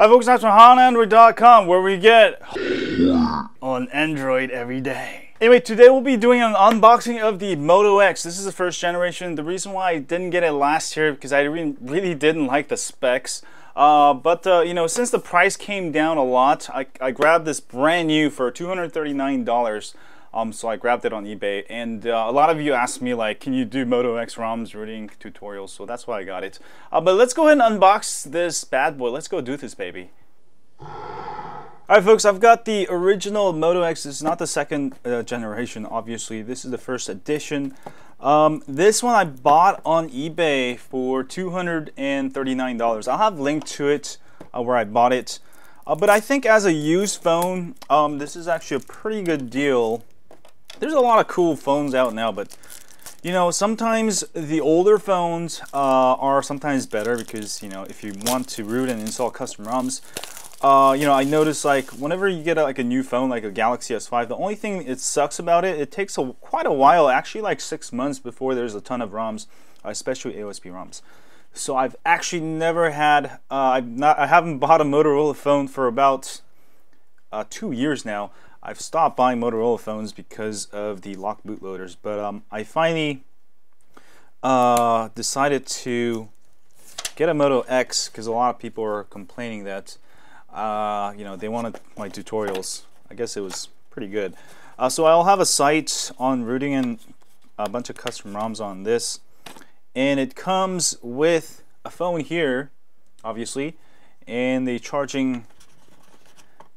Hi folks, that's from onandroid.com, where we get on Android every day. Anyway, today we'll be doing an unboxing of the Moto X. This is the first generation. The reason why I didn't get it last year because I really didn't like the specs. You know, since the price came down a lot, I grabbed this brand new for $239. So I grabbed it on eBay, and a lot of you asked me, like, can you do Moto X ROMs rooting tutorials? So that's why I got it. But let's go ahead and unbox this bad boy. Let's go do this, baby. Alright folks, I've got the original Moto X. This is not the second generation, obviously. This is the first edition. This one I bought on eBay for $239. I'll have a link to it where I bought it. But I think as a used phone, this is actually a pretty good deal. There's a lot of cool phones out now, but you know, sometimes the older phones are sometimes better because, you know, if you want to root and install custom ROMs, you know, I noticed, like, whenever you get like a new phone like a Galaxy S5, the only thing it sucks about it, it takes quite a while, actually like 6 months before there's a ton of ROMs, especially AOSP ROMs. So I've actually never had, I haven't bought a Motorola phone for about 2 years now. I've stopped buying Motorola phones because of the locked bootloaders, but I finally decided to get a Moto X because a lot of people are complaining that you know, they wanted my tutorials. I guess it was pretty good. So I'll have a site on rooting and a bunch of custom ROMs on this, and it comes with a phone here, obviously, and the charging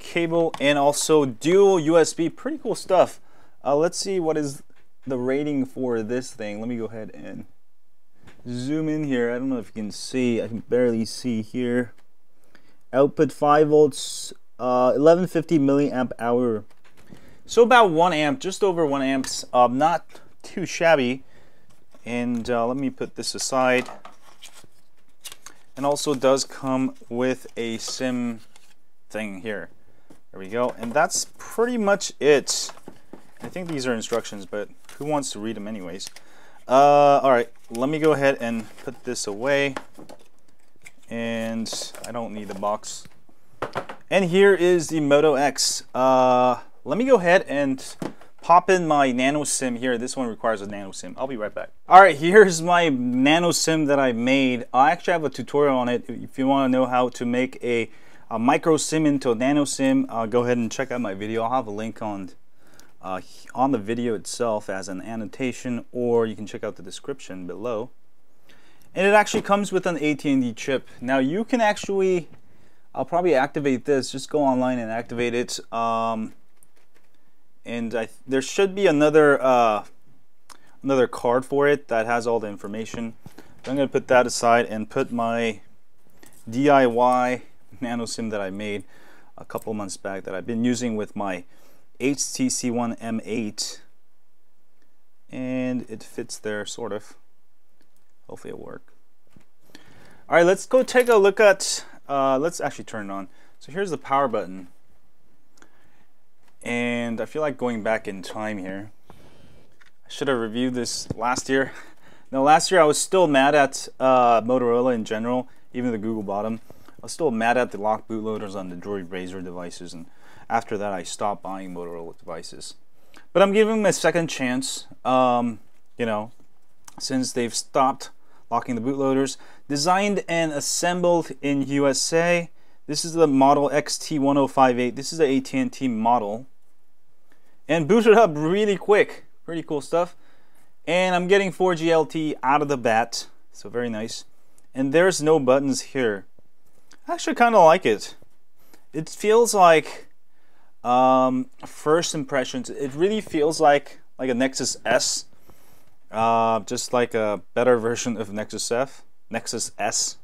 cable, and also dual USB. Pretty cool stuff. Let's see what is the rating for this thing. Let me go ahead and zoom in here. I don't know if you can see. I can barely see here. Output 5 volts, 1150 milliamp hour. So about 1 amp, just over 1 amps. Not too shabby. And let me put this aside. And also does come with a SIM thing here. There we go, and that's pretty much it. I think these are instructions, but who wants to read them anyways? Alright, let me go ahead and put this away. And I don't need the box. And here is the Moto X. Let me go ahead and pop in my nano SIM here. This one requires a nano SIM. I'll be right back. Alright, here's my nano SIM that I made. I actually have a tutorial on it. If you want to know how to make a micro SIM into a nano SIM, go ahead and check out my video. I'll have a link on the video itself as an annotation, or you can check out the description below. And it actually comes with an AT&T chip. Now you can actually, I'll probably activate this. Just go online and activate it. There should be another card for it that has all the information. So I'm going to put that aside and put my DIY nano SIM that I made a couple months back that I've been using with my HTC One M8, and it fits there, sort of. Hopefully it'll work. Alright, let's go take a look at let's actually turn it on. So here's the power button, and I feel like going back in time here. I should have reviewed this last year. No, last year I was still mad at Motorola in general, even the Google bottom. I was still mad at the locked bootloaders on the Droid Razr devices, and after that I stopped buying Motorola devices. But I'm giving them a second chance, you know, since they've stopped locking the bootloaders. Designed and assembled in USA. This is the model XT1058. This is the AT&T model. And booted up really quick. Pretty cool stuff. And I'm getting 4G LTE out of the bat, so very nice. And there's no buttons here. I actually kind of like it. It feels like first impressions. It really feels like a Nexus S, just like a better version of Nexus S.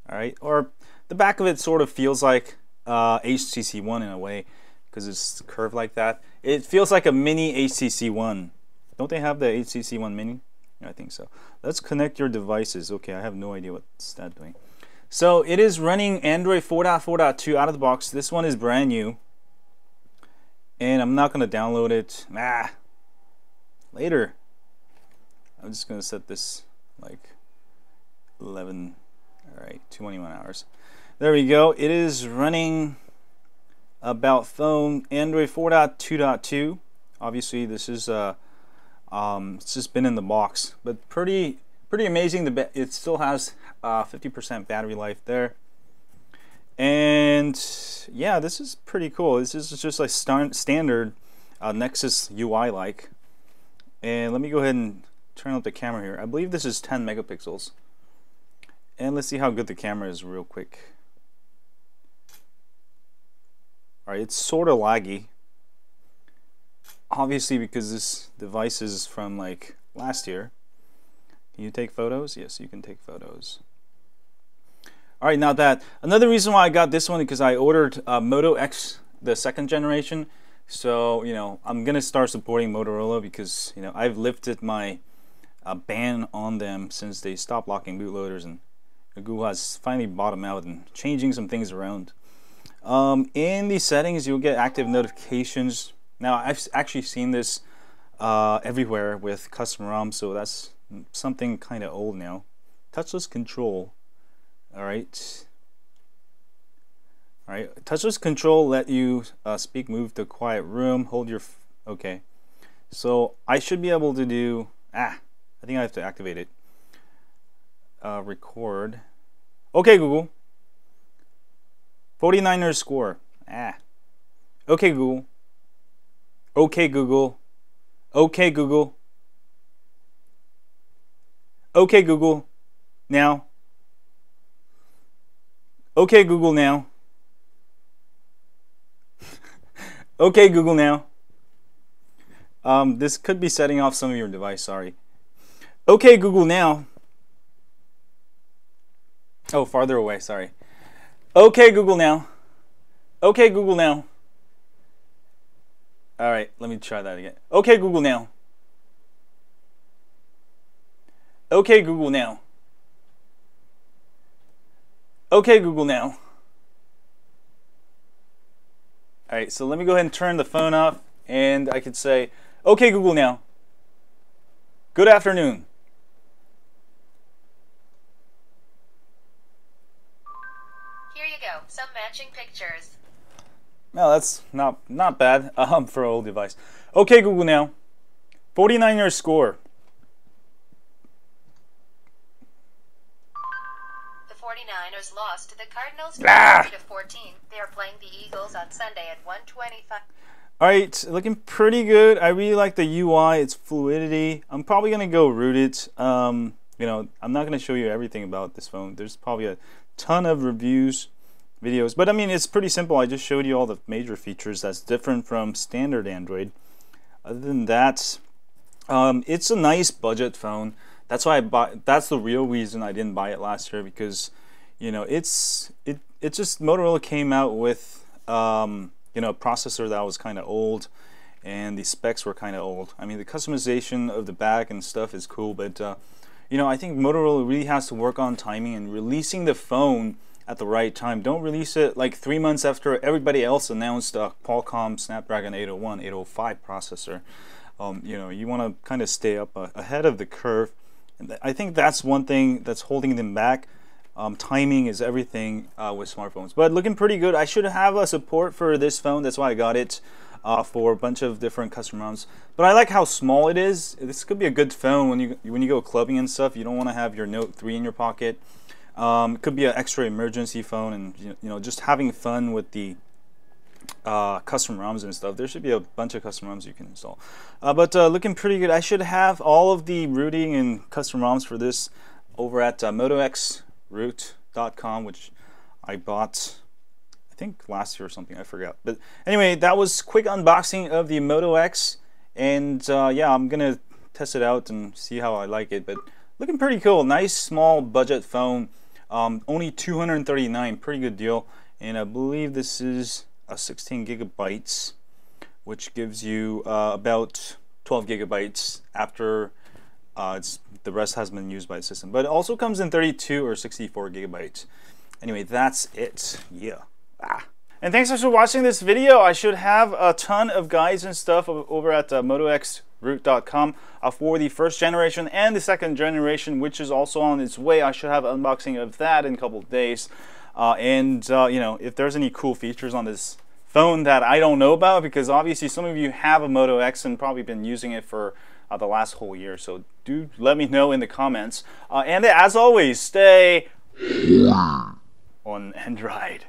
All right, or the back of it sort of feels like HTC One in a way because it's curved like that. It feels like a mini HTC One. Don't they have the HTC One Mini? I think so. Let's connect your devices. Okay, I have no idea what's that doing. So it is running Android 4.4.2 out of the box. This one is brand new, and I'm not going to download it. Later. I'm just going to set this like 11, all right, 21 hours. There we go. It is running about phone Android 4.2.2. Obviously, this is it's just been in the box, but pretty amazing. It still has 50% battery life there, and yeah, this is pretty cool. This is just like standard Nexus UI like. And let me go ahead and turn up the camera here. I believe this is 10 megapixels, and let's see how good the camera is real quick. Alright, it's sort of laggy, obviously, because this device is from like last year. Can you take photos? Yes, you can take photos. Alright, now that another reason why I got this one is because I ordered Moto X, the 2nd generation. So, you know, I'm gonna start supporting Motorola because, you know, I've lifted my ban on them since they stopped blocking bootloaders, and Google has finally bottomed out and changing some things around. In the settings, you'll get active notifications. Now, I've actually seen this everywhere with custom ROM, so that's something kind of old now. Touchless control. Alright, touchless control let you speak, move to a quiet room, hold your okay. So I should be able to do I think I have to activate it. Record. Okay, Google. 49ers score. Okay, Google. Okay, Google. Okay, Google. Okay, Google. Now. Okay, Google now. Okay, Google now. This could be setting off some of your device, sorry. Okay, Google now. Oh, farther away, sorry. Okay, Google now. Okay, Google now. Alright, let me try that again. Okay, Google now. Okay, Google now. Okay, Google now. Alright, so let me go ahead and turn the phone off, and I could say, okay, Google now. Good afternoon. Here you go, some matching pictures. No, that's not bad for an old device. Okay, Google now. 49ers score. The 49ers lost to the Cardinals 20-14. They are playing the Eagles on Sunday at 1:25. Alright, looking pretty good. I really like the UI, its fluidity. I'm probably gonna go rooted. You know, I'm not gonna show you everything about this phone. There's probably a ton of reviews, videos, but I mean, it's pretty simple. I just showed you all the major features that's different from standard Android. Other than that, it's a nice budget phone. That's why I bought. That's the real reason I didn't buy it last year, because, you know, it's just Motorola came out with you know, a processor that was kind of old, and the specs were kind of old. I mean, the customization of the back and stuff is cool, but you know, I think Motorola really has to work on timing and releasing the phone at the right time. Don't release it like 3 months after everybody else announced a Qualcomm Snapdragon 801, 805 processor. You know, you want to kind of stay up ahead of the curve. And I think that's one thing that's holding them back. Timing is everything with smartphones. But looking pretty good. I should have a support for this phone. That's why I got it for a bunch of different custom ROMs. But I like how small it is. This could be a good phone when you go clubbing and stuff. You don't want to have your Note 3 in your pocket. It could be an extra emergency phone, and you know, just having fun with the custom ROMs and stuff. There should be a bunch of custom ROMs you can install. But looking pretty good. I should have all of the rooting and custom ROMs for this over at motoxroot.com, which I bought, I think, last year or something. I forgot. But anyway, that was quick unboxing of the Moto X, and yeah, I'm gonna test it out and see how I like it. But looking pretty cool. Nice small budget phone. Only $239, pretty good deal. And I believe this is 16 gigabytes, which gives you about 12 gigabytes after the rest has been used by the system. But it also comes in 32 or 64 gigabytes. Anyway, that's it. Yeah. And thanks for watching this video. I should have a ton of guides and stuff over at motoxroot.com for the first generation and the second generation, which is also on its way. I should have an unboxing of that in a couple of days. You know, if there's any cool features on this phone that I don't know about, because obviously some of you have a Moto X and probably been using it for the last whole year. So do let me know in the comments. And as always, stay on Android.